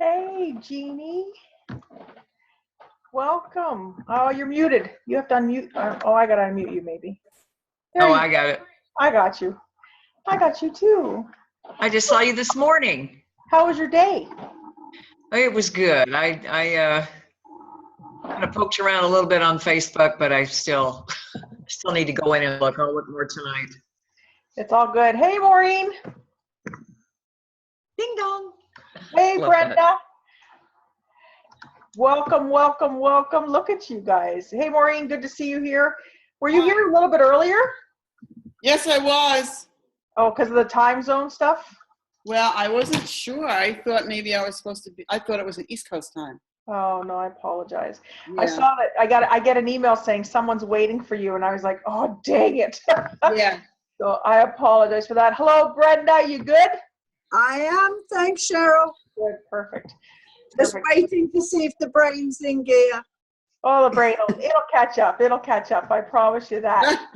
Hey, Jeannie. Welcome. Oh, you're muted. You have to unmute. Oh, I got to unmute you maybe. There Oh, you I go. got it. I got you. I got you too. I just saw you this morning. How was your day? It was good. I kind of poked around a little bit on Facebook, but I still need to go in and look. I'll look more tonight. It's all good. Hey, Maureen. Ding dong. Hey, Love Brenda. that. Welcome, welcome, welcome. Look at you guys. Hey, Maureen, good to see you here. Were you here a little bit earlier? Yes, I was. Oh, because of the time zone stuff? Well, I wasn't sure. I thought maybe I was supposed to be. I thought it was an East Coast time. Oh, no, I apologize. Yeah. I saw that. I get an email saying someone's waiting for you, and I was like, oh, dang it. Yeah. So I apologize for that. Hello, Brenda. You good? I am, thanks, Cheryl. Good. Perfect. Just Perfect. waiting to see if the brain's in gear. Oh, the brain, it'll catch up. It'll catch up. I promise you that.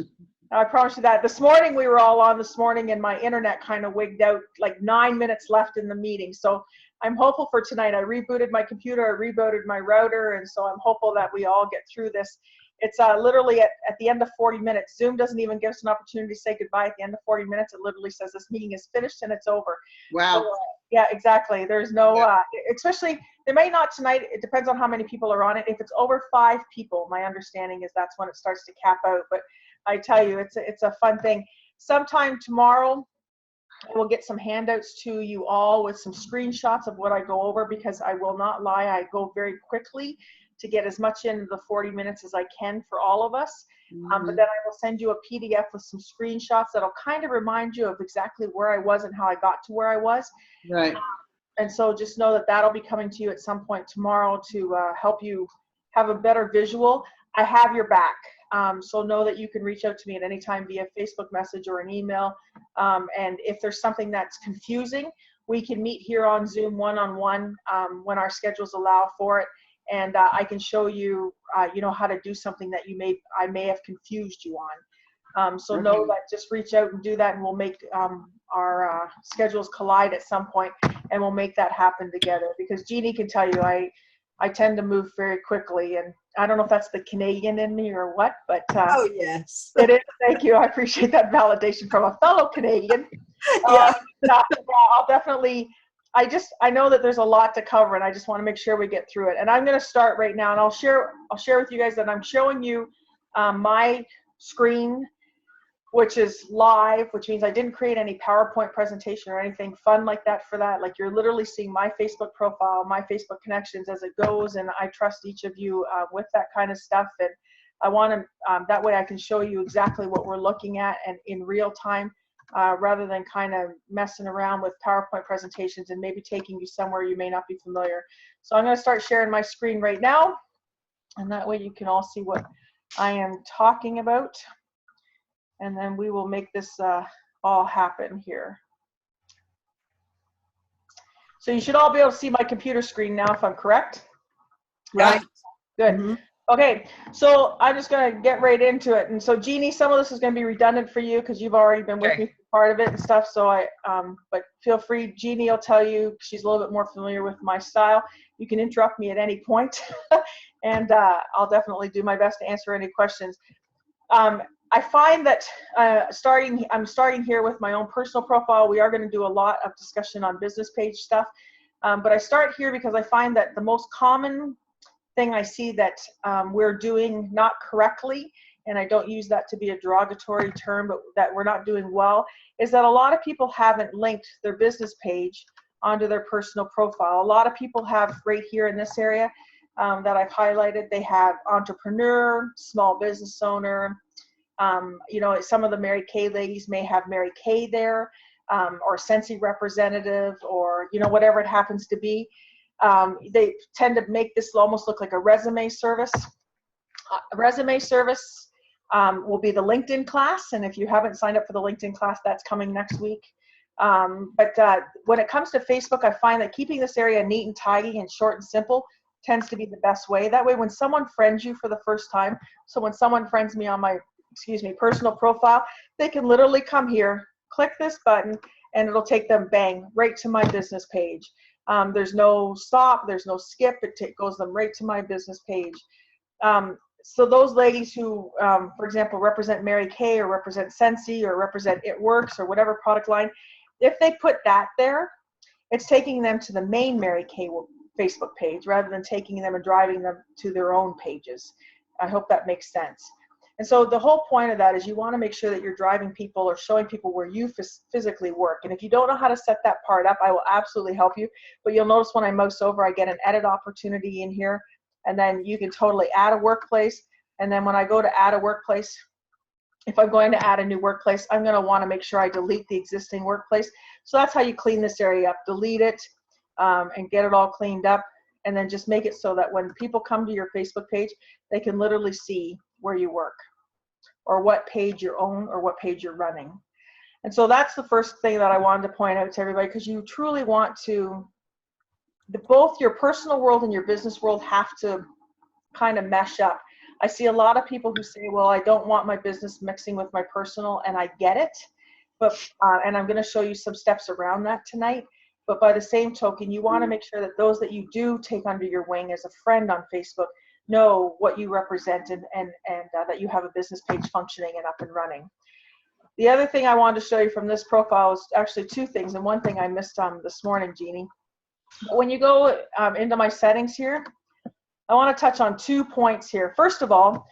I promise you that. This morning, we were all on this morning, and my internet kind of wigged out, like 9 minutes left in the meeting. So I'm hopeful for tonight. I rebooted my computer, I rebooted my router, and so I'm hopeful that we all get through this. It's literally at the end of 40 minutes. Zoom doesn't even give us an opportunity to say goodbye at the end of 40 minutes. It literally says this meeting is finished and it's over. Wow. So, yeah, exactly. There's no, especially, they may not tonight. It depends on how many people are on it. If it's over 5 people, my understanding is that's when it starts to cap out. But I tell you, it's a fun thing. Sometime tomorrow, I will get some handouts to you all with some screenshots of what I go over, because I will not lie, I go very quickly to get as much in the 40 minutes as I can for all of us. But then I will send you a PDF with some screenshots that'll kind of remind you of exactly where I was and how I got to where I was. Right. And so just know that that'll be coming to you at some point tomorrow to help you have a better visual. I have your back. So know that you can reach out to me at any time via Facebook message or an email. And if there's something that's confusing, we can meet here on Zoom one-on-one when our schedules allow for it. And I can show you, how to do something that I may have confused you on. So know that just reach out and do that, and we'll make our schedules collide at some point, and we'll make that happen together. Because Jeannie can tell you, I tend to move very quickly, and I don't know if that's the Canadian in me or what, but Oh, yes. it is. Thank you. I appreciate that validation from a fellow Canadian. Yeah. I'll definitely. I know that there's a lot to cover, and I just want to make sure we get through it. And I'm going to start right now, and I'll share with you guys that I'm showing you my screen, which is live, which means I didn't create any PowerPoint presentation or anything fun like that for that. Like, you're literally seeing my Facebook profile, my Facebook connections as it goes, and I trust each of you with that kind of stuff. And I want to, that way I can show you exactly what we're looking at and in real time, rather than kind of messing around with PowerPoint presentations and maybe taking you somewhere you may not be familiar. So I'm going to start sharing my screen right now, and that way you can all see what I am talking about. And then we will make this all happen here. So you should all be able to see my computer screen now, if I'm correct. Right. Good. Mhm. Okay, so I'm just going to get right into it. And so, Jeannie, some of this is going to be redundant for you because you've already been with me for part of it and stuff. So but feel free. Jeannie will tell you, she's a little bit more familiar with my style. You can interrupt me at any point, and I'll definitely do my best to answer any questions. I find that I'm starting here with my own personal profile. We are going to do a lot of discussion on business page stuff, but I start here because I find that the most common thing I see that we're doing not correctly, and I don't use that to be a derogatory term, but that we're not doing well, is that a lot of people haven't linked their business page onto their personal profile. A lot of people have right here in this area that I've highlighted. They have entrepreneur, small business owner. Some of the Mary Kay ladies may have Mary Kay there, or Scentsy representative, or whatever it happens to be. They tend to make this almost look like a resume service. A resume service will be the LinkedIn class, and if you haven't signed up for the LinkedIn class, that's coming next week. But when it comes to Facebook, I find that keeping this area neat and tidy and short and simple tends to be the best way. That way, when someone friends you for the first time, so when someone friends me on my personal profile, they can literally come here, click this button, and it'll take them, bang, right to my business page. There's no stop, there's no skip. It goes them right to my business page. So those ladies who, for example, represent Mary Kay or represent Scentsy or represent It Works or whatever product line, if they put that there, it's taking them to the main Mary Kay Facebook page rather than taking them and driving them to their own pages. I hope that makes sense. And so the whole point of that is you want to make sure that you're driving people or showing people where you physically work. And if you don't know how to set that part up, I will absolutely help you. But you'll notice when I mouse over, I get an edit opportunity in here. And then you can totally add a workplace. And then when I go to add a workplace, if I'm going to add a new workplace, I'm going to want to make sure I delete the existing workplace. So that's how you clean this area up. Delete it and get it all cleaned up. And then just make it so that when people come to your Facebook page, they can literally see where you work or what page you own or what page you're running. And so that's the first thing that I wanted to point out to everybody, because you truly want to, both your personal world and your business world have to kind of mesh up. I see a lot of people who say, well, I don't want my business mixing with my personal, and I get it. But and I'm going to show you some steps around that tonight. But by the same token, you want to make sure that those that you do take under your wing as a friend on Facebook know what you represent and that you have a business page functioning and up and running. The other thing I wanted to show you from this profile is actually two things, and one thing I missed this morning, Jeannie. When you go into my settings here, I want to touch on 2 points here. First of all,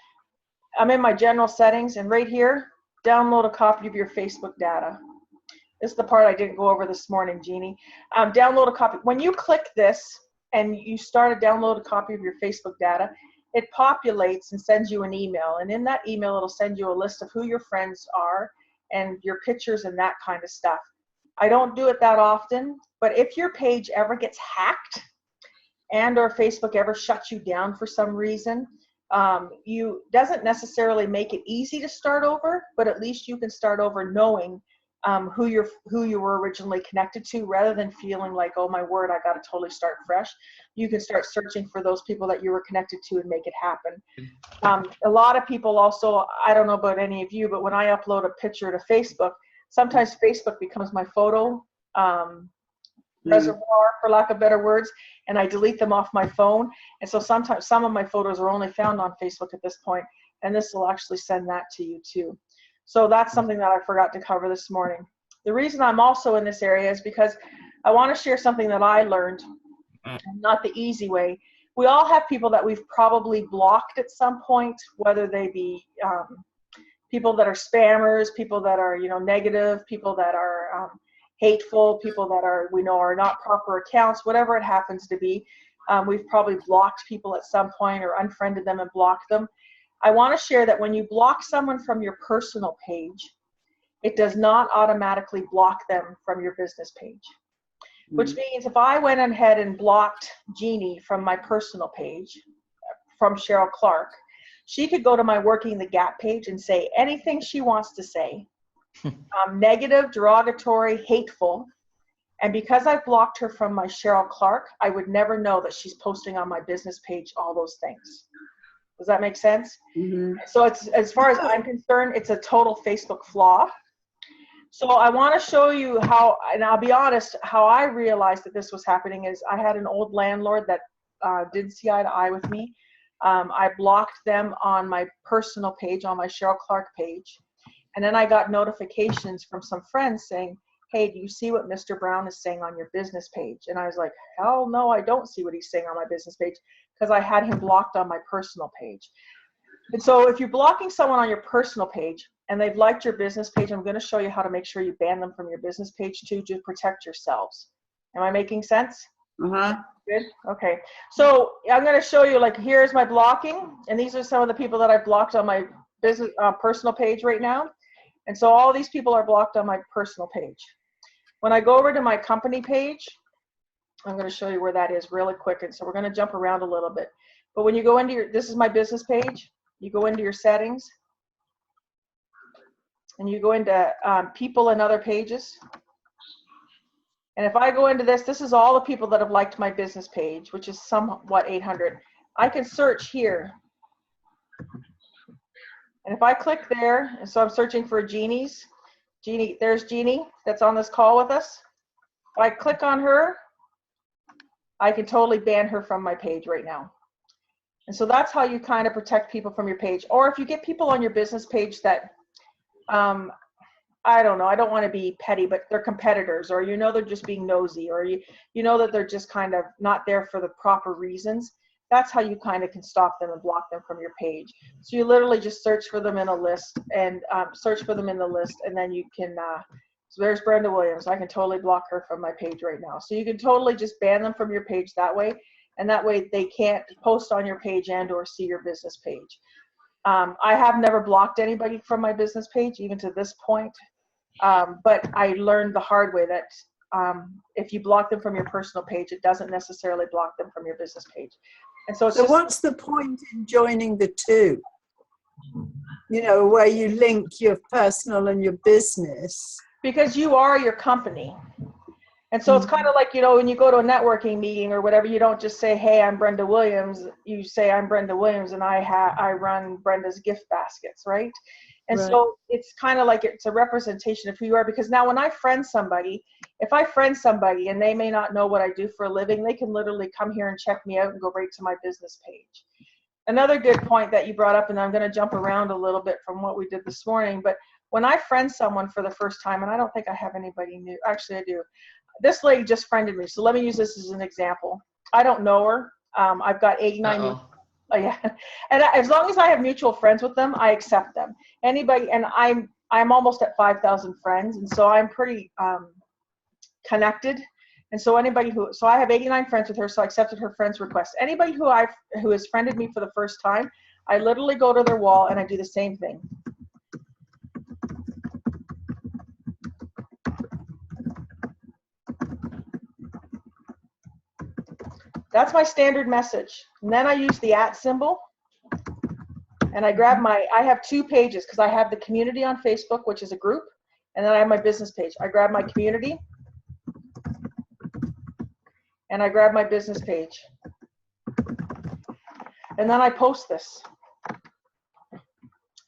I'm in my general settings, and right here, download a copy of your Facebook data. This is the part I didn't go over this morning, Jeannie. Download a copy. When you click this and you start to download a copy of your Facebook data, it populates and sends you an email. And in that email, it'll send you a list of who your friends are and your pictures and that kind of stuff. I don't do it that often, but if your page ever gets hacked and or Facebook ever shuts you down for some reason, doesn't necessarily make it easy to start over, but at least you can start over knowing who you were originally connected to, rather than feeling like, oh my word, I got to totally start fresh. You can start searching for those people that you were connected to and make it happen. A lot of people also, I don't know about any of you, but when I upload a picture to Facebook, sometimes Facebook becomes my photo reservoir, for lack of better words, and I delete them off my phone. And so sometimes some of my photos are only found on Facebook at this point, and this will actually send that to you too. So that's something that I forgot to cover this morning. The reason I'm also in this area is because I want to share something that I learned, not the easy way. We all have people that we've probably blocked at some point, whether they be people that are spammers, people that are, negative, people that are hateful, people that are not proper accounts, whatever it happens to be. We've probably blocked people at some point or unfriended them and blocked them. I want to share that when you block someone from your personal page, it does not automatically block them from your business page. Which means if I went ahead and blocked Jeannie from my personal page, from Cheryl Clark, she could go to my Working the Gap page and say anything she wants to say, negative, derogatory, hateful. And because I've blocked her from my Cheryl Clark, I would never know that she's posting on my business page all those things. Does that make sense? Mm-hmm. So it's, as far as I'm concerned, it's a total Facebook flaw. So I want to show you how, and I'll be honest, how I realized that this was happening is I had an old landlord that didn't see eye to eye with me. I blocked them on my personal page, on my Cheryl Clark page. And then I got notifications from some friends saying, hey, do you see what Mr. Brown is saying on your business page? And I was like, hell no, I don't see what he's saying on my business page, because I had him blocked on my personal page. And so if you're blocking someone on your personal page and they've liked your business page, I'm going to show you how to make sure you ban them from your business page too, to protect yourselves. Am I making sense? Uh-huh. Good. Okay. So I'm going to show you, like, here's my blocking, and these are some of the people that I've blocked on my business personal page right now. And so all these people are blocked on my personal page. When I go over to my company page, I'm going to show you where that is really quick. And so we're going to jump around a little bit. But when you go into this is my business page, you go into your settings, and you go into people and other pages. And if I go into this is all the people that have liked my business page, which is somewhat 800. I can search here. And if I click there, and so I'm searching for Jeannie, there's Jeannie that's on this call with us. If I click on her, I can totally ban her from my page right now. And so that's how you kind of protect people from your page. Or if you get people on your business page that, I don't know, I don't want to be petty, but they're competitors, or they're just being nosy, or you know that they're just kind of not there for the proper reasons. That's how you kind of can stop them and block them from your page. So you literally just search for them in a list and then you can, so there's Brenda Williams. I can totally block her from my page right now. So you can totally just ban them from your page that way. And that way they can't post on your page and or see your business page. I have never blocked anybody from my business page, even to this point. But I learned the hard way that if you block them from your personal page, it doesn't necessarily block them from your business page. And so it's So just, what's the point in joining the two? Where you link your personal and your business. because you are your company. And so it's kind of like, when you go to a networking meeting or whatever, you don't just say, hey, I'm Brenda Williams. You say, I'm Brenda Williams and I run Brenda's Gift Baskets, right? And Right. so it's kind of like it's a representation of who you are, because now when I friend somebody, if I friend somebody and they may not know what I do for a living, they can literally come here and check me out and go right to my business page. Another good point that you brought up, and I'm going to jump around a little bit from what we did this morning, but when I friend someone for the first time, and I don't think I have anybody new, actually I do. This lady just friended me, so let me use this as an example. I don't know her. I've got 89. Oh, yeah. And as long as I have mutual friends with them, I accept them. Anybody, and I'm almost at 5,000 friends, and so I'm pretty connected. And so so I have 89 friends with her, so I accepted her friend's request. Anybody who has friended me for the first time, I literally go to their wall and I do the same thing. That's my standard message. And then I use the @ symbol. And I grab I have two pages because I have the community on Facebook, which is a group. And then I have my business page. I grab my community. And I grab my business page. And then I post this.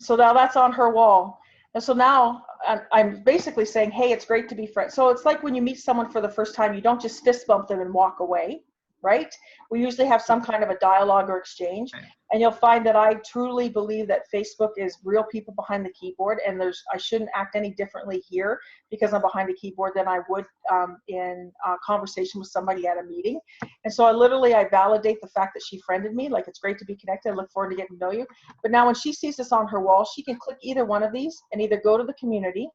So now that's on her wall. And so now I'm basically saying, hey, it's great to be friends. So it's like when you meet someone for the first time, you don't just fist bump them and walk away. Right? We usually have some kind of a dialogue or exchange. And you'll find that I truly believe that Facebook is real people behind the keyboard, and I shouldn't act any differently here because I'm behind the keyboard than I would in a conversation with somebody at a meeting. And so I validate the fact that she friended me, like it's great to be connected, I look forward to getting to know you. But now when she sees this on her wall, she can click either one of these and either go to the community,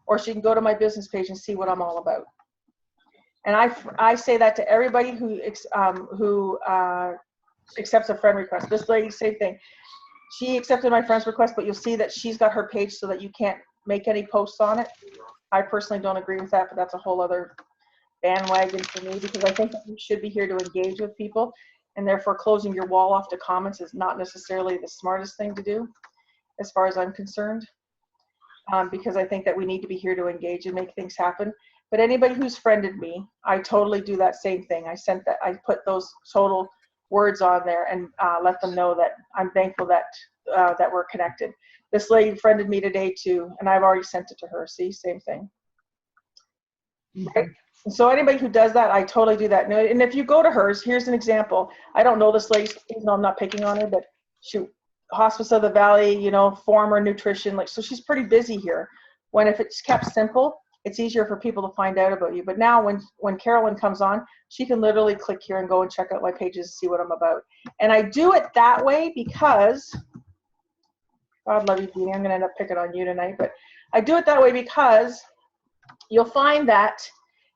or she can go to my business page and see what I'm all about. And I say that to everybody who accepts a friend request. This lady, same thing. She accepted my friend's request, but you'll see that she's got her page so that you can't make any posts on it. I personally don't agree with that, but that's a whole other bandwagon for me, because I think that you should be here to engage with people, and therefore closing your wall off to comments is not necessarily the smartest thing to do, as far as I'm concerned, because I think that we need to be here to engage and make things happen. But anybody who's friended me, I totally do that same thing. I put those total words on there and let them know that I'm thankful that we're connected. This lady friended me today too, and I've already sent it to her. See, same thing. Right? And so anybody who does that, I totally do that. And if you go to hers, here's an example. I don't know this lady, even though I'm not picking on her, but shoot, Hospice of the Valley, former nutrition, so she's pretty busy here. If it's kept simple, it's easier for people to find out about you. But now when Carolyn comes on, she can literally click here and go and check out my pages and see what I'm about. And I do it that way because, God love you, Jeannie, I'm going to end up picking on you tonight, but I do it that way because you'll find that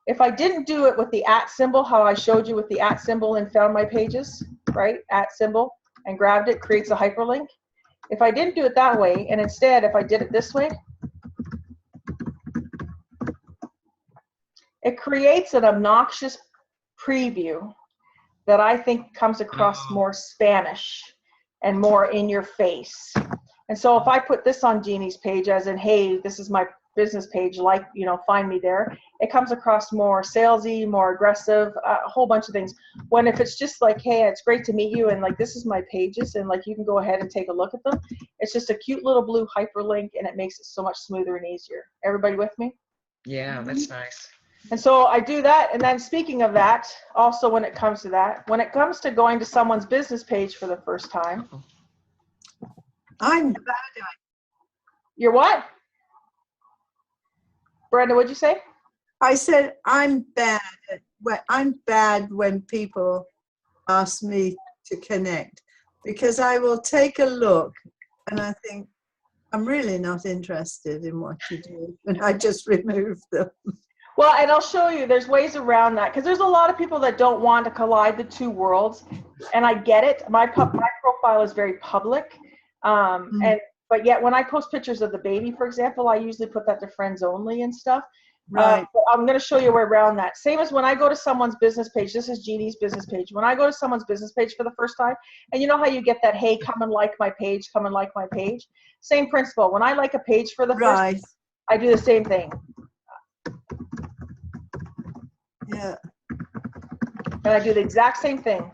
if I didn't do it with the @ symbol, how I showed you with the @ symbol and found my pages, right, @ symbol, and grabbed it, creates a hyperlink. If I didn't do it that way, and instead if I did it this way, it creates an obnoxious preview that I think comes across more Spanish and more in your face. And so if I put this on Jeannie's page as in, hey, this is my business page, find me there, it comes across more salesy, more aggressive, a whole bunch of things. When if it's just like, hey, it's great to meet you, and this is my pages, and you can go ahead and take a look at them. It's just a cute little blue hyperlink, and it makes it so much smoother and easier. Everybody with me? Yeah, that's nice. And so I do that. And then speaking of that, also when it comes to that, when it comes to going to someone's business page for the first time, I'm you're what? Brenda, what'd you say? I said I'm bad when people ask me to connect, because I will take a look and I think I'm really not interested in what you do, and I just remove them. Well, and I'll show you, there's ways around that, because there's a lot of people that don't want to collide the two worlds, and I get it. My profile is very public, but yet when I post pictures of the baby, for example, I usually put that to friends only and stuff. Right. But I'm going to show you a way around that. Same as when I go to someone's business page. This is Jeannie's business page. When I go to someone's business page for the first time, and you know how you get that, hey, come and like my page, come and like my page? Same principle. When I like a page for the first time, I do the same thing. Yeah. And I do the exact same thing.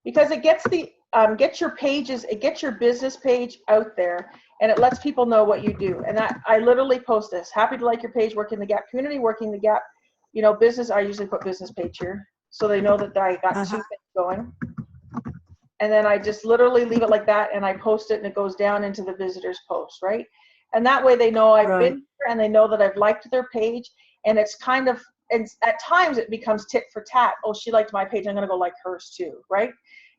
Because it gets the get your pages, it gets your business page out there, and it lets people know what you do. And I literally post this: happy to like your page, Working the Gap community, Working the Gap, you know, business. I usually put business page here, so they know that I got two things going. And then I just literally leave it like that, and I post it, and it goes down into the visitors post, right? And that way they know I've been here, and they know that I've liked their page. And it's kind of, and at times it becomes tit for tat. Oh, she liked my page, I'm gonna go like hers too, right?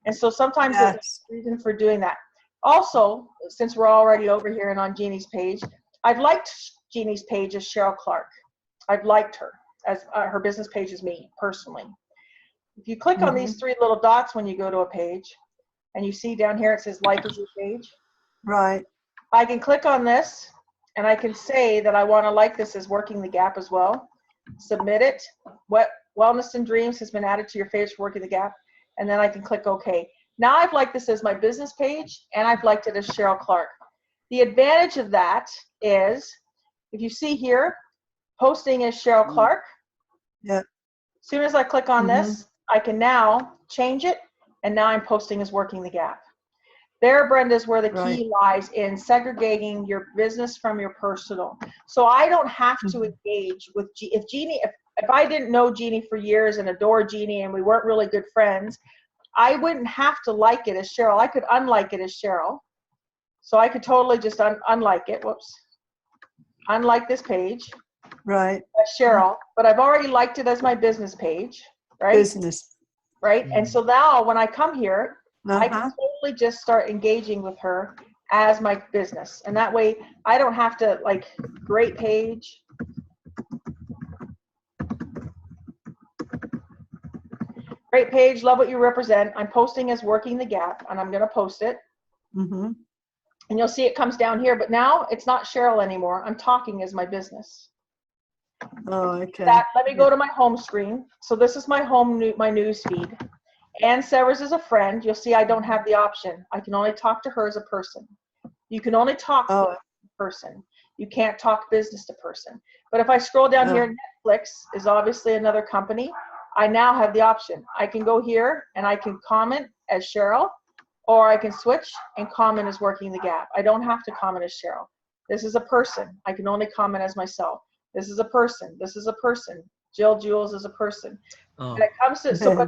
And so sometimes there's a reason for doing that. Also, since we're already over here and on Jeannie's page, I've liked Jeannie's page as Cheryl Clark. I've liked her as her business page is me personally. If you click on these three little dots when you go to a page, and you see down here it says like is your page. Right. I can click on this, and I can say that I want to like this as Working the Gap as well. Submit it. What Wellness and Dreams has been added to your page for Working the Gap. And then I can click OK. Now I've liked this as my business page, and I've liked it as Cheryl Clark. The advantage of that is, if you see here, posting as Cheryl Clark. Yeah. As soon as I click on this, I can now change it, and now I'm posting as Working the Gap. There, Brenda, is where the key lies in segregating your business from your personal. So I don't have to engage with if Jeannie, if I didn't know Jeannie for years and adore Jeannie and we weren't really good friends, I wouldn't have to like it as Cheryl. I could unlike it as Cheryl. So I could totally just unlike it. Whoops. Unlike this page. Right. As Cheryl, but I've already liked it as my business page, right? Business. Right. And so now when I come here, I can totally just start engaging with her as my business. And that way I don't have to like, great page. Great page, love what you represent. I'm posting as Working the Gap, and I'm going to post it. And you'll see it comes down here, but now it's not Cheryl anymore. I'm talking as my business. Oh, okay. Let me go to my home screen. So this is my my news feed. Ann Severs is a friend. You'll see I don't have the option. I can only talk to her as a person. You can only talk to a person. You can't talk business to person. But if I scroll down here, Netflix is obviously another company. I now have the option. I can go here and I can comment as Cheryl, or I can switch and comment as Working the Gap. I don't have to comment as Cheryl. This is a person. I can only comment as myself. This is a person. This is a person. Jill Jules is a person. When it comes to, so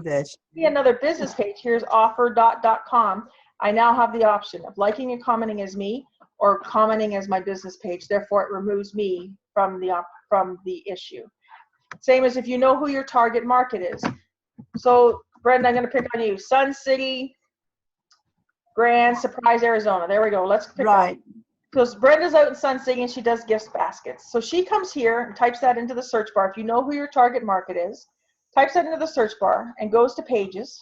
see another business page, here's offer.com. I now have the option of liking and commenting as me or commenting as my business page. Therefore, it removes me from the issue. Same as if you know who your target market is. So, Brenda, I'm going to pick on you. Sun City, Grand, Surprise, Arizona. There we go. Let's pick on. Because Brenda's out in Sun City and she does gift baskets. So she comes here and types that into the search bar. If you know who your target market is, types that into the search bar and goes to pages.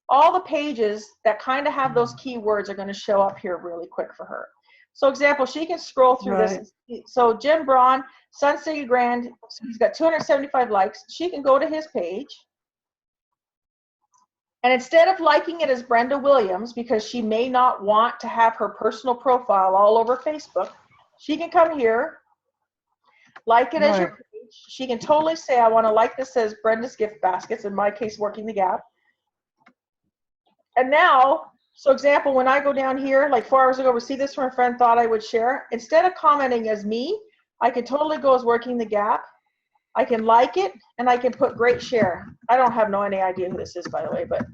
All the pages that kind of have those keywords are going to show up here really quick for her. So example, she can scroll through this. So Jim Braun, Sun City Grand, so he's got 275 likes. She can go to his page. And instead of liking it as Brenda Williams, because she may not want to have her personal profile all over Facebook, she can come here, like it as your page. She can totally say, I want to like this as Brenda's Gift Baskets, in my case, Working the Gap. And now So example, when I go down here, like 4 hours ago, received this from a friend, thought I would share. Instead of commenting as me, I can totally go as Working the Gap. I can like it, and I can put great share. I don't have any idea who this is, by the way, but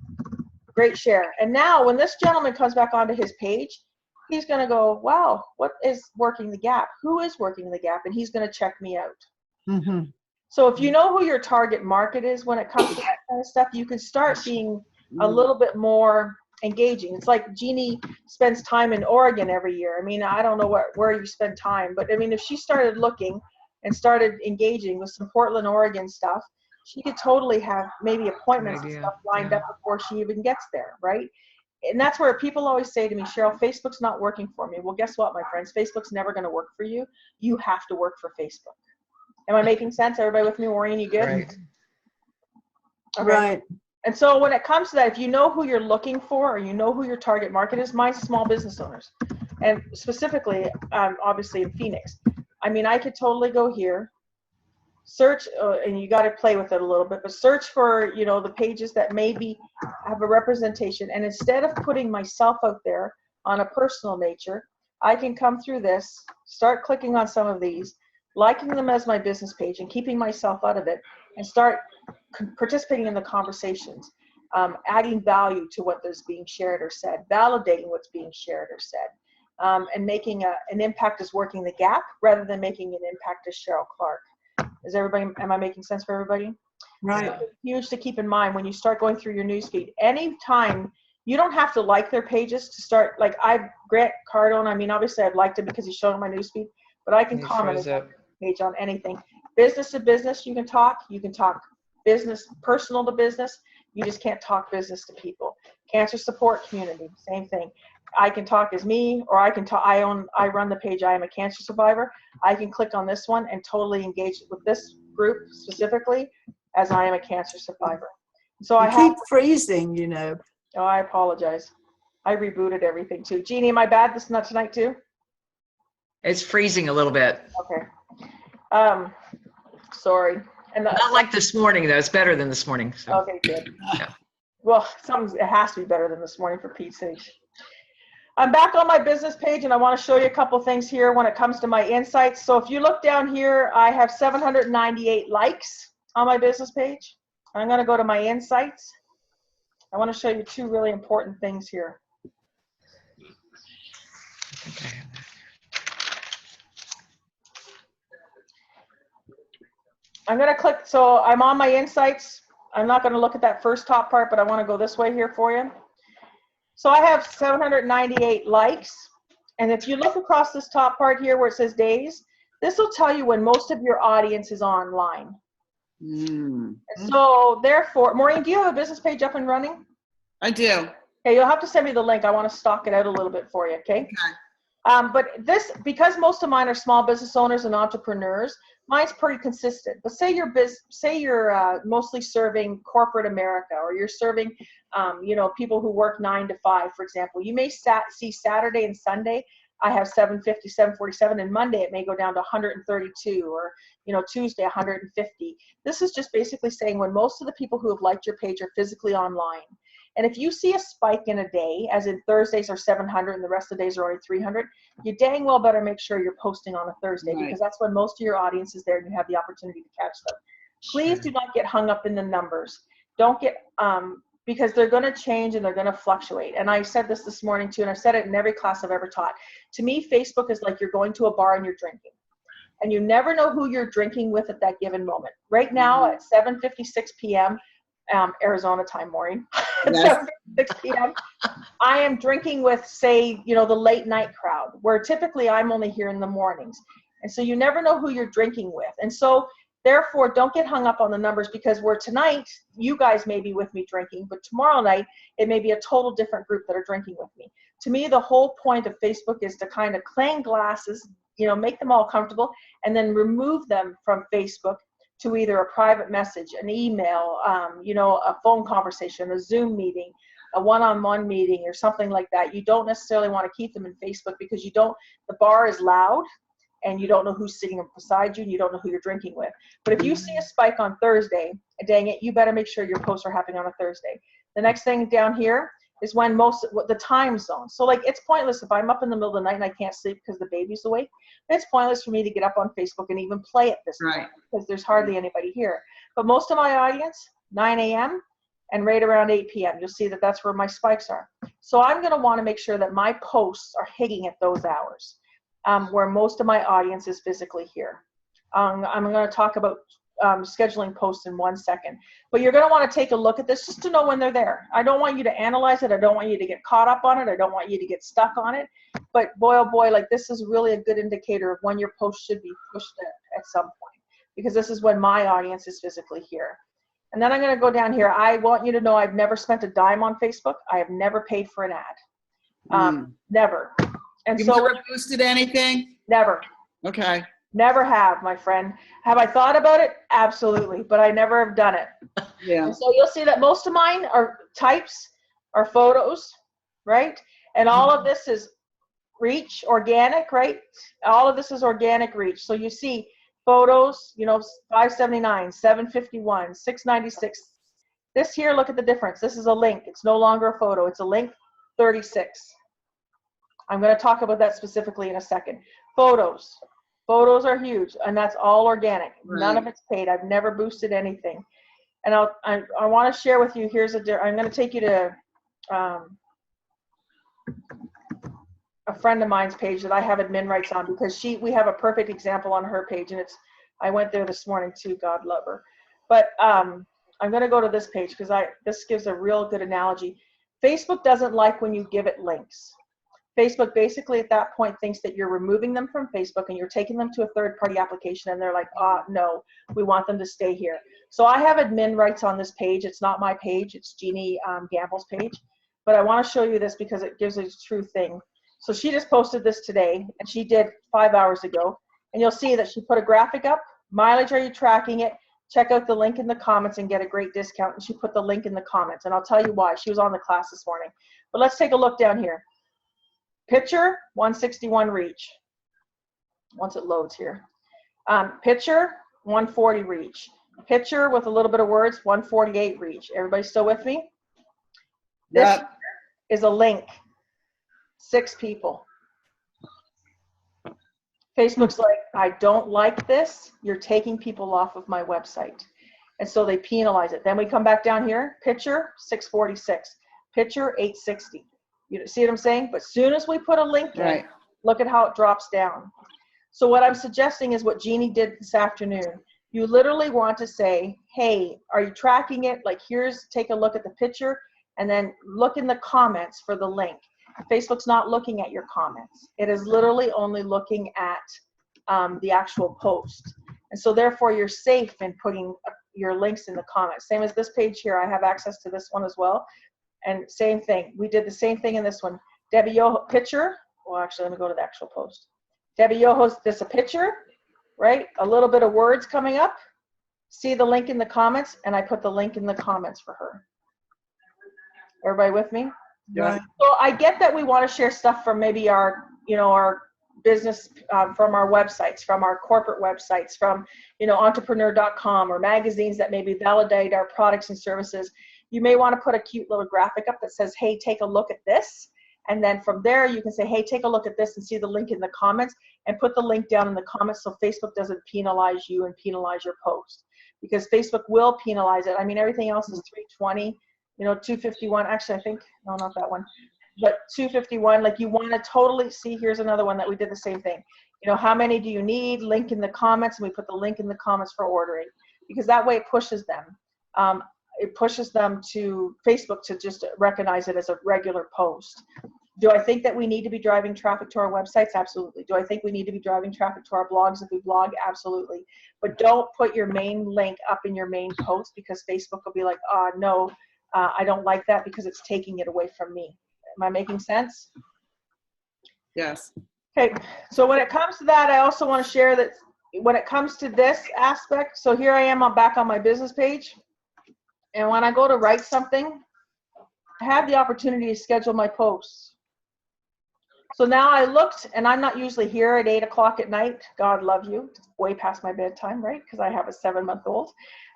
great share. And now when this gentleman comes back onto his page, he's going to go, wow, what is Working the Gap? Who is Working the Gap? And he's going to check me out. Mm-hmm. So if you know who your target market is when it comes to that kind of stuff, you can start being a little bit more engaging. It's like Jeannie spends time in Oregon every year. I mean, I don't know where you spend time, but I mean, if she started looking and started engaging with some Portland, Oregon stuff, she could totally have maybe appointments and stuff lined up before she even gets there, right? And that's where people always say to me, Cheryl, Facebook's not working for me. Well, guess what, my friends? Facebook's never going to work for you. You have to work for Facebook. Am I making sense? Everybody with me? Maureen, you good? Right. Okay. Right. And so when it comes to that, if you know who you're looking for or you know who your target market is, mine's small business owners. And specifically, obviously in Phoenix. I mean, I could totally go here, search, and you got to play with it a little bit, but search for, you know, the pages that maybe have a representation. And instead of putting myself out there on a personal nature, I can come through this, start clicking on some of these, liking them as my business page and keeping myself out of it, and start participating in the conversations, adding value to what is being shared or said, validating what's being shared or said, and making an impact as Working the Gap rather than making an impact as Cheryl Clark. Is everybody, am I making sense for everybody? Right. So it's huge to keep in mind when you start going through your newsfeed. Anytime, you don't have to like their pages to start, like Grant Cardone, I mean, obviously I've liked it because he's showing my newsfeed, but I can comment page on anything. Business to business, you can talk business, personal to business, you just can't talk business to people. Cancer support community, same thing. I can talk as me, or I can talk, I run the page, I am a cancer survivor. I can click on this one and totally engage with this group specifically as I am a cancer survivor. So I keep freezing, you know. Oh, I apologize. I rebooted everything too. Jeannie, am I bad this not tonight too? It's freezing a little bit. Okay. Sorry. And Not like this morning, though. It's better than this morning. So. Okay, good. Yeah. Well, it has to be better than this morning for Pete's sake. I'm back on my business page, and I want to show you a couple things here when it comes to my insights. So if you look down here, I have 798 likes on my business page. I'm going to go to my insights. I want to show you two really important things here. I'm going to click, so I'm on my insights. I'm not going to look at that first top part, but I want to go this way here for you. So I have 798 likes. And if you look across this top part here where it says days, this will tell you when most of your audience is online. So therefore, Maureen, do you have a business page up and running? I do. Okay, you'll have to send me the link. I want to stock it out a little bit for you, okay? But this, because most of mine are small business owners and entrepreneurs, mine's pretty consistent. But say you're mostly serving corporate America, or you're serving, you know, people who work 9 to 5, for example. You may see Saturday and Sunday, I have 750, 747, and Monday it may go down to 132, or, you know, Tuesday 150. This is just basically saying when most of the people who have liked your page are physically online. And if you see a spike in a day, as in Thursdays are 700 and the rest of the days are only 300, you dang well better make sure you're posting on a Thursday, because that's when most of your audience is there and you have the opportunity to catch them. Please do not get hung up in the numbers. Don't get, because they're going to change and they're going to fluctuate. And I said this morning too, and I've said it in every class I've ever taught. To me, Facebook is like you're going to a bar and you're drinking. And you never know who you're drinking with at that given moment. Right now at 7:56 p.m., Arizona time, Maureen, at 7:56 p.m., I am drinking with, say, you know, the late night crowd, where typically I'm only here in the mornings. And so you never know who you're drinking with. And so therefore, don't get hung up on the numbers, because where tonight you guys may be with me drinking, but tomorrow night it may be a total different group that are drinking with me. To me, the whole point of Facebook is to kind of clang glasses, you know, make them all comfortable, and then remove them from Facebook to either a private message, an email, you know, a phone conversation, a Zoom meeting, a one-on-one meeting, or something like that. You don't necessarily want to keep them in Facebook, because you don't, the bar is loud and you don't know who's sitting beside you and you don't know who you're drinking with. But if you see a spike on Thursday, dang it, you better make sure your posts are happening on a Thursday. The next thing down here, is when the time zone. So like, it's pointless if I'm up in the middle of the night and I can't sleep because the baby's awake. It's pointless for me to get up on Facebook and even play at this Right. time because there's hardly anybody here. But most of my audience, 9 a.m. and right around 8 p.m. You'll see that that's where my spikes are. So I'm going to want to make sure that my posts are hitting at those hours where most of my audience is physically here. I'm going to talk about scheduling posts in 1 second. But you're going to want to take a look at this just to know when they're there. I don't want you to analyze it. I don't want you to get caught up on it. I don't want you to get stuck on it. But boy, oh boy, like this is really a good indicator of when your post should be pushed at some point, because this is when my audience is physically here. And then I'm going to go down here. I want you to know I've never spent a dime on Facebook. I have never paid for an ad. Never. And You've so never boosted anything? never. Okay. Never have, my friend. Have I thought about it? Absolutely, but I never have done it. Yeah. And so you'll see that most of mine are types, are photos, right? And all of this is reach, organic, right? All of this is organic reach. So you see photos, 579, 751, 696. This here, look at the difference. This is a link. It's no longer a photo. It's a link, 36. I'm going to talk about that specifically in a second. Photos. Photos are huge, and that's all organic. Right. None of it's paid. I've never boosted anything. And I want to share with you, I'm going to take you to a friend of mine's page that I have admin rights on, because we have a perfect example on her page, and I went there this morning too, God love her. But I'm going to go to this page because this gives a real good analogy. Facebook doesn't like when you give it links. Facebook basically at that point thinks that you're removing them from Facebook and you're taking them to a third-party application, and they're like, no, we want them to stay here. So I have admin rights on this page. It's not my page. It's Jeannie Gamble's page. But I want to show you this because it gives a true thing. So she just posted this today, and she did 5 hours ago. And you'll see that she put a graphic up. Mileage, are you tracking it? Check out the link in the comments and get a great discount. And she put the link in the comments. And I'll tell you why. She was on the class this morning. But let's take a look down here. Picture, 161 reach, once it loads here. Picture, 140 reach. Picture with a little bit of words, 148 reach. Everybody still with me? This is a link. 6 people. Facebook's like, I don't like this. You're taking people off of my website. And so they penalize it. Then we come back down here. Picture, 646. Picture, 860. You see what I'm saying? But as soon as we put a link in, look at how it drops down. So what I'm suggesting is what Jeannie did this afternoon. You literally want to say, hey, are you tracking it? Like, take a look at the picture, and then look in the comments for the link. Facebook's not looking at your comments. It is literally only looking at the actual post. And so therefore you're safe in putting your links in the comments. Same as this page here. I have access to this one as well. And same thing. We did the same thing in this one. Debbie Yoho picture. Well, actually, let me go to the actual post. Debbie Yoho's this a picture, right? A little bit of words coming up. See the link in the comments, and I put the link in the comments for her. Everybody with me? Yeah. So I get that we want to share stuff from maybe our business, from our websites, from our corporate websites, from, entrepreneur.com or magazines that maybe validate our products and services. You may want to put a cute little graphic up that says, hey, take a look at this. And then from there, you can say, hey, take a look at this and see the link in the comments, and put the link down in the comments so Facebook doesn't penalize you and penalize your post. Because Facebook will penalize it. I mean, everything else is 320, 251. Actually, I think, no, not that one. But 251, like you want to totally see, here's another one that we did the same thing. How many do you need? Link in the comments, and we put the link in the comments for ordering. Because that way it pushes them. It pushes them to Facebook to just recognize it as a regular post. Do I think that we need to be driving traffic to our websites? Absolutely. Do I think we need to be driving traffic to our blogs if we blog? Absolutely. But don't put your main link up in your main post, because Facebook will be like, no, I don't like that because it's taking it away from me. Am I making sense? Yes. Okay. So when it comes to that, I also want to share that when it comes to this aspect, so here I am, I'm back on my business page. And when I go to write something, I have the opportunity to schedule my posts. So now I looked, and I'm not usually here at 8 o'clock at night. God love you. It's way past my bedtime, right? Because I have a 7-month-old.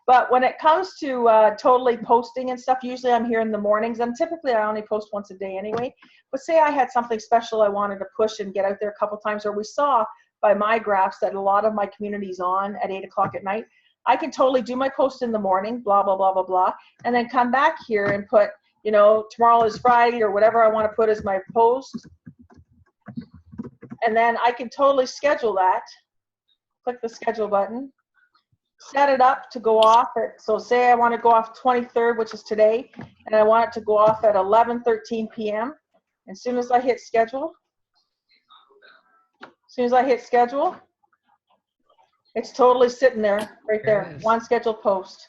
But when it comes to totally posting and stuff, usually I'm here in the mornings, and typically I only post once a day anyway. But say I had something special I wanted to push and get out there a couple times, or we saw by my graphs that a lot of my community's on at 8 o'clock at night, I can totally do my post in the morning, blah, blah, blah, blah, blah, and then come back here and put, you know, tomorrow is Friday or whatever I want to put as my post. And then I can totally schedule that. Click the schedule button. Set it up to go off at, so say I want to go off 23rd, which is today, and I want it to go off at 11:13 p.m. As soon as I hit schedule, it's totally sitting there, right there, one scheduled post.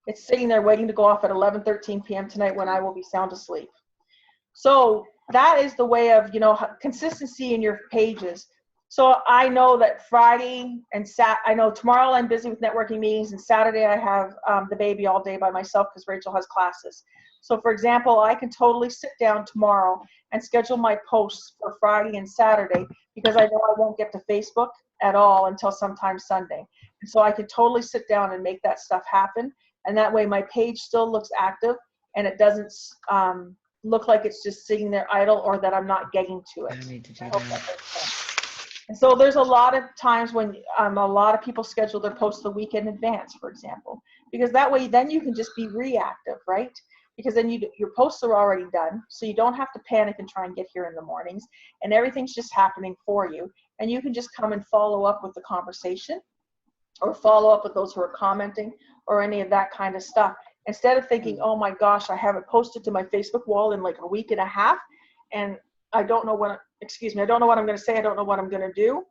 It's sitting there waiting to go off at 11:13 p.m. tonight when I will be sound asleep. So that is the way of, you know, consistency in your pages. So I know that Friday and I know tomorrow I'm busy with networking meetings, and Saturday I have the baby all day by myself because Rachel has classes. So for example, I can totally sit down tomorrow and schedule my posts for Friday and Saturday because I know I won't get to Facebook at all until sometime Sunday. And so I can totally sit down and make that stuff happen. And that way my page still looks active and it doesn't look like it's just sitting there idle or that I'm not getting to it. I need to do I hope that. that makes sense. And so there's a lot of times when a lot of people schedule their posts the week in advance, for example, because that way then you can just be reactive, right? Because then your posts are already done, so you don't have to panic and try and get here in the mornings, and everything's just happening for you. And you can just come and follow up with the conversation or follow up with those who are commenting or any of that kind of stuff. Instead of thinking, oh my gosh, I haven't posted to my Facebook wall in like a week and a half, and I don't know what, I don't know what I'm going to say. I don't know what I'm going to do.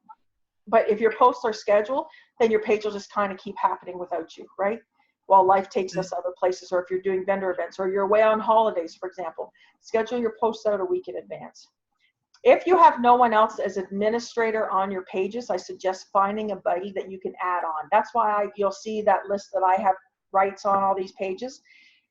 But if your posts are scheduled, then your page will just kind of keep happening without you, right? While life takes us other places, or if you're doing vendor events, or you're away on holidays, for example, schedule your posts out a week in advance. If you have no one else as administrator on your pages, I suggest finding a buddy that you can add on. That's why you'll see that list that I have rights on all these pages.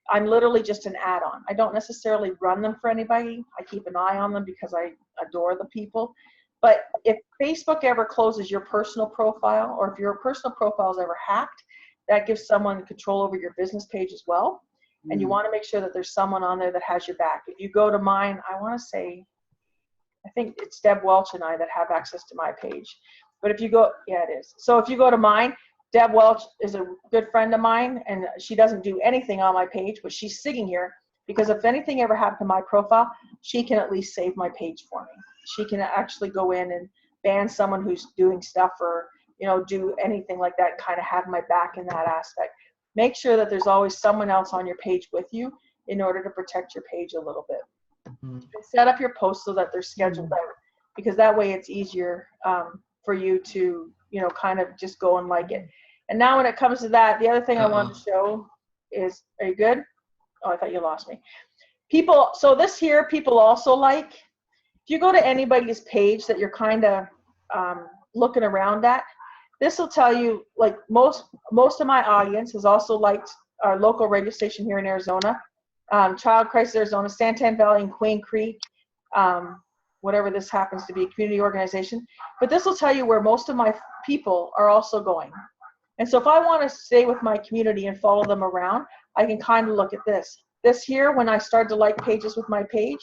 I'm literally just an add-on. I don't necessarily run them for anybody. I keep an eye on them because I adore the people. But if Facebook ever closes your personal profile, or if your personal profile is ever hacked, that gives someone control over your business page as well. And you want to make sure that there's someone on there that has your back. If you go to mine, I want to say, I think it's Deb Welch and I that have access to my page. But if you go, yeah, it is. So if you go to mine, Deb Welch is a good friend of mine, and she doesn't do anything on my page, but she's sitting here because if anything ever happened to my profile, she can at least save my page for me. She can actually go in and ban someone who's doing stuff or, you know, do anything like that, kind of have my back in that aspect. Make sure that there's always someone else on your page with you in order to protect your page a little bit. Set up your posts so that they're scheduled out, because that way it's easier for you to, you know, kind of just go and like it. And now when it comes to that, the other thing I wanted to show is, are you good? Oh, I thought you lost me. People, so this here, people also like, if you go to anybody's page that you're kind of looking around at, this will tell you, like most of my audience has also liked our local radio station here in Arizona, Child Crisis Arizona, Santan Valley and Queen Creek, whatever this happens to be, community organization. But this will tell you where most of my people are also going. And so if I want to stay with my community and follow them around, I can kind of look at this. This here, when I start to like pages with my page,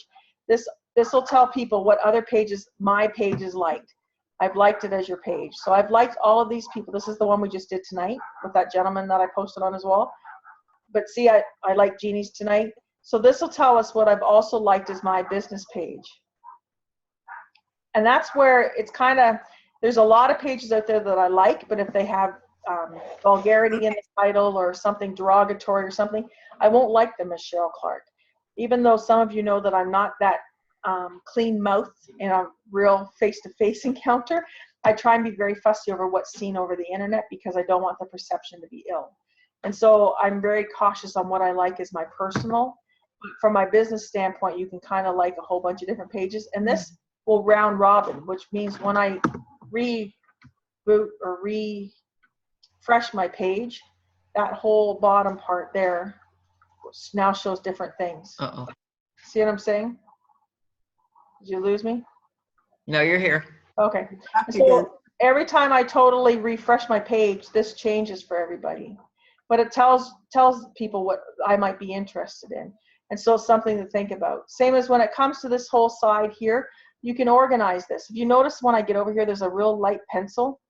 this will tell people what other pages my page is liked. I've liked it as your page. So I've liked all of these people. This is the one we just did tonight with that gentleman that I posted on his wall. But see, I like Jeannie's tonight. So this will tell us what I've also liked as my business page. And that's where it's kind of, there's a lot of pages out there that I like, but if they have vulgarity in the title or something derogatory or something, I won't like them as Cheryl Clark. Even though some of you know that I'm not that clean mouth in a real face-to-face encounter, I try and be very fussy over what's seen over the internet because I don't want the perception to be ill. And so I'm very cautious on what I like as my personal. From my business standpoint, you can kind of like a whole bunch of different pages, and this will round robin, which means when I reboot or refresh my page, that whole bottom part there now shows different things. Uh-oh. See what I'm saying? Did you lose me? No, you're here. Okay. Back again. So every time I totally refresh my page, this changes for everybody. but it tells people what I might be interested in. And so it's something to think about. Same as when it comes to this whole side here, you can organize this. If you notice when I get over here, there's a real light pencil.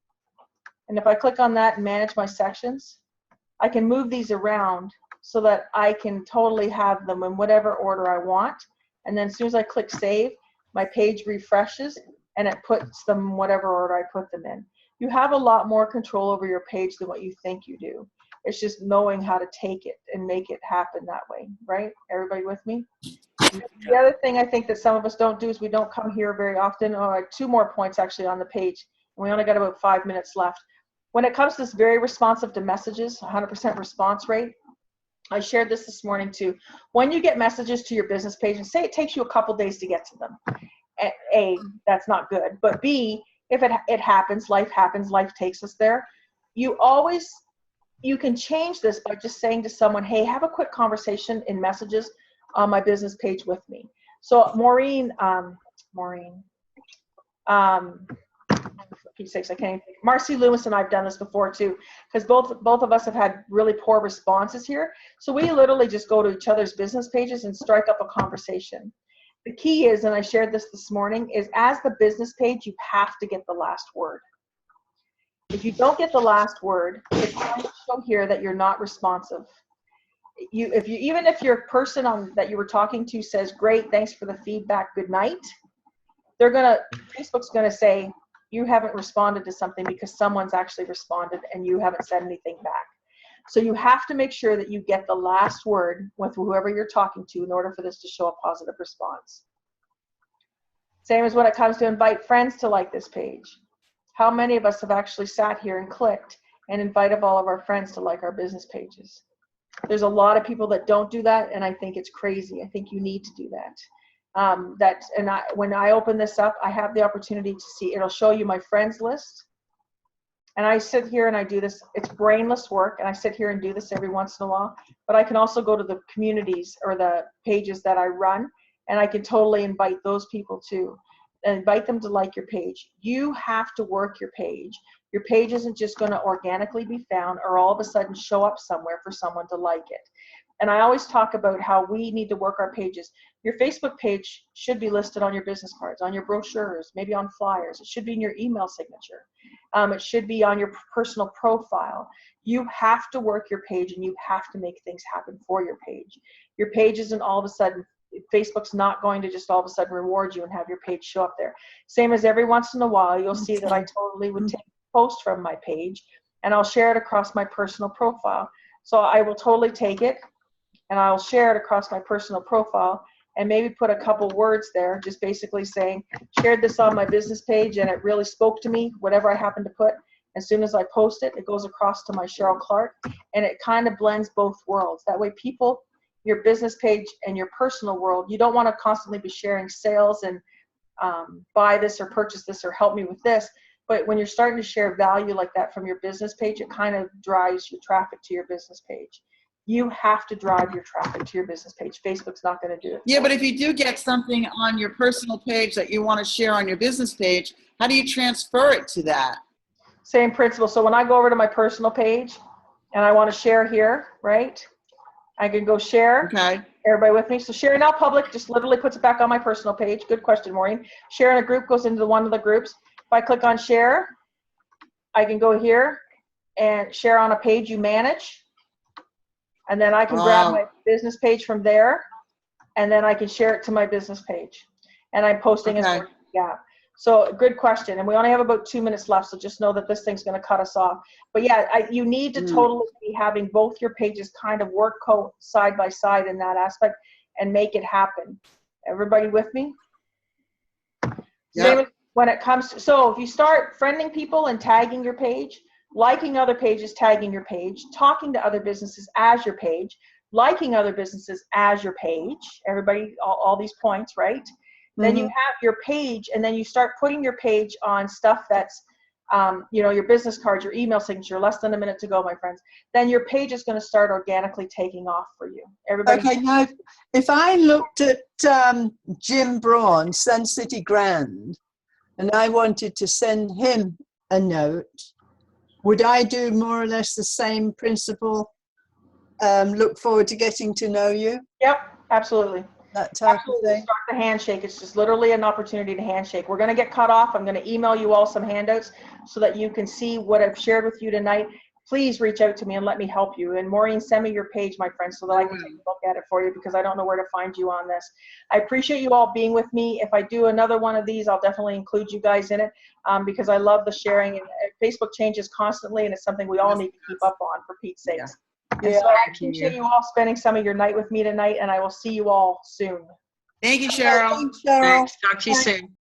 And if I click on that and manage my sections, I can move these around so that I can totally have them in whatever order I want. And then as soon as I click save, my page refreshes and it puts them in whatever order I put them in. You have a lot more control over your page than what you think you do. It's just knowing how to take it and make it happen that way, right? Everybody with me? The other thing I think that some of us don't do is we don't come here very often. Oh, I have 2 more points actually on the page. We only got about 5 minutes left. When it comes to this very responsive to messages, 100% response rate, I shared this morning too. When you get messages to your business page, and say it takes you a couple days to get to them, A, that's not good. But B, if it happens, life takes us there. You can change this by just saying to someone, hey, have a quick conversation in messages on my business page with me. So Maureen, for Pete's sakes, I can't even think. Marcy Loomis and I've done this before too, because both of us have had really poor responses here. So we literally just go to each other's business pages and strike up a conversation. The key is, and I shared this morning, is as the business page, you have to get the last word. If you don't get the last word, it's going to show here that you're not responsive. Even if your person that you were talking to says, great, thanks for the feedback, good night, Facebook's gonna say, you haven't responded to something because someone's actually responded and you haven't said anything back. So you have to make sure that you get the last word with whoever you're talking to in order for this to show a positive response. Same as when it comes to invite friends to like this page. How many of us have actually sat here and clicked and invited all of our friends to like our business pages? There's a lot of people that don't do that, and I think it's crazy. I think you need to do that. When I open this up, I have the opportunity to see, it'll show you my friends list. And I sit here and I do this. It's brainless work, and I sit here and do this every once in a while. But I can also go to the communities or the pages that I run, and I can totally invite those people too. And invite them to like your page. You have to work your page. Your page isn't just going to organically be found or all of a sudden show up somewhere for someone to like it. And I always talk about how we need to work our pages. Your Facebook page should be listed on your business cards, on your brochures, maybe on flyers. It should be in your email signature. It should be on your personal profile. You have to work your page, and you have to make things happen for your page. Your page isn't all of a sudden, Facebook's not going to just all of a sudden reward you and have your page show up there. Same as every once in a while, you'll see that I totally would take a post from my page and I'll share it across my personal profile. So I will totally take it and I'll share it across my personal profile and maybe put a couple words there, just basically saying, shared this on my business page and it really spoke to me, whatever I happen to put. As soon as I post it, it goes across to my Cheryl Clark, and it kind of blends both worlds. That way people, your business page and your personal world, you don't want to constantly be sharing sales and buy this or purchase this or help me with this. But when you're starting to share value like that from your business page, it kind of drives your traffic to your business page. You have to drive your traffic to your business page. Facebook's not going to do it. Yeah, but if you do get something on your personal page that you want to share on your business page, how do you transfer it to that? Same principle. So when I go over to my personal page and I want to share here, right? I can go share. Okay. Everybody with me? So share now public just literally puts it back on my personal page. Good question, Maureen. Share in a group goes into one of the groups. If I click on share, I can go here and share on a page you manage. And then I can grab my business page from there, and then I can share it to my business page. And I'm posting it. Yeah. So good question. And we only have about 2 minutes left, so just know that this thing's going to cut us off. But yeah, you need to totally be having both your pages kind of work side by side in that aspect and make it happen. Everybody with me? Yeah. Same when it comes to, so if you start friending people and tagging your page, liking other pages, tagging your page, talking to other businesses as your page, liking other businesses as your page, everybody, all these points, right? Then you have your page, and then you start putting your page on stuff that's, your business cards, your email signature, less than a minute to go, my friends. Then your page is going to start organically taking off for you. Everybody. Okay, now, if I looked at Jim Braun, Sun City Grand, and I wanted to send him a note, would I do more or less the same principle look forward to getting to know you, Yep, absolutely. that type Absolutely. of thing. Start the handshake. It's just literally an opportunity to handshake. We're going to get cut off. I'm going to email you all some handouts so that you can see what I've shared with you tonight. Please reach out to me and let me help you. And Maureen, send me your page, my friend, so that I can take a look at it for you, because I don't know where to find you on this. I appreciate you all being with me. If I do another one of these, I'll definitely include you guys in it, because I love the sharing. And Facebook changes constantly, and it's something we all need to keep up on, for Pete's sake. And so I appreciate you all spending some of your night with me tonight, and I will see you all soon. Thank you, Cheryl. Thanks, Cheryl. Thanks. Talk to you soon.